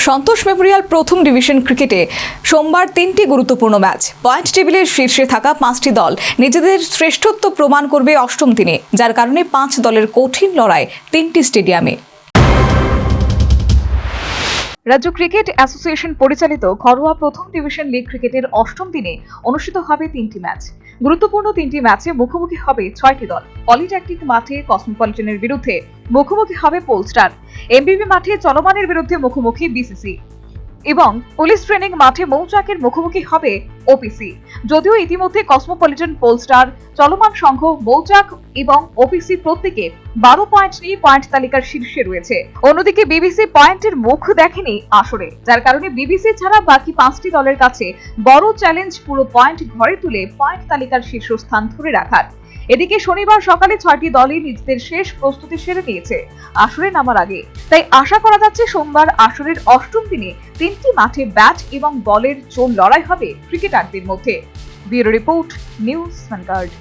সন্তোষ Memorial প্রথম division ক্রিকেটে সোমবার 3টি গুরুত্বপূর্ণ ম্যাচ। পয়েন্ট টেবিলের শীর্ষে থাকা 5টি দল নিজেদের শ্রেষ্ঠত্ব প্রমাণ করবে অষ্টম দিনে, যার কারণে 5 দলের কঠিন লড়াই 3টি স্টেডিয়ামে। রাজ্য ক্রিকেট অ্যাসোসিয়েশন পরিচালিত ঘরোয়া প্রথম ডিভিশন লিগ ক্রিকেটের অষ্টম দিনে অনুষ্ঠিত হবে 3টি ম্যাচ। গুরুত্বপূর্ণ 3টি ম্যাচে মুখোমুখি হবে 6টি দল। পলিটেকনিক মাঠে কসমোপলিটনের বিরুদ্ধে মুখোমুখি হবে পোলস্টার, এমবিবি মাঠে চলমানের বিরুদ্ধে মুখোমুখি বিসিসি এবং পুলিশ ট্রেনিং মাঠে মৌচাকের মুখোমুখি হবে ওপিসি। যদিও ইতিমধ্যে কসমোপলিটন, পোলস্টার, চলমান সংঘ, মৌচাক এবং ওপিসি প্রত্যেকে 12 পয়েন্ট নিয়ে পয়েন্ট তালিকার শীর্ষে রয়েছে। অন্যদিকে বিবিসি পয়েন্টের মুখ দেখেনি আসরে, যার কারণে বিবিসি ছাড়া বাকি 5টি দলের কাছে বড় চ্যালেঞ্জ পুরো পয়েন্ট ঘরে তুলে পয়েন্ট তালিকার শীর্ষস্থান ধরে রাখার। এদিকে শনিবার সকালে 6টি দলই নিজেদের শেষ প্রস্তুতি সেরে নিয়েছে আসরে নামার আগে। তাই আশা করা যাচ্ছে সোমবার আসরের অষ্টম দিনে 3টি মাঠে ব্যাট এবং বলের জোর লড়াই হবে ক্রিকেটারদের মধ্যে। Bureau report, news vanguard.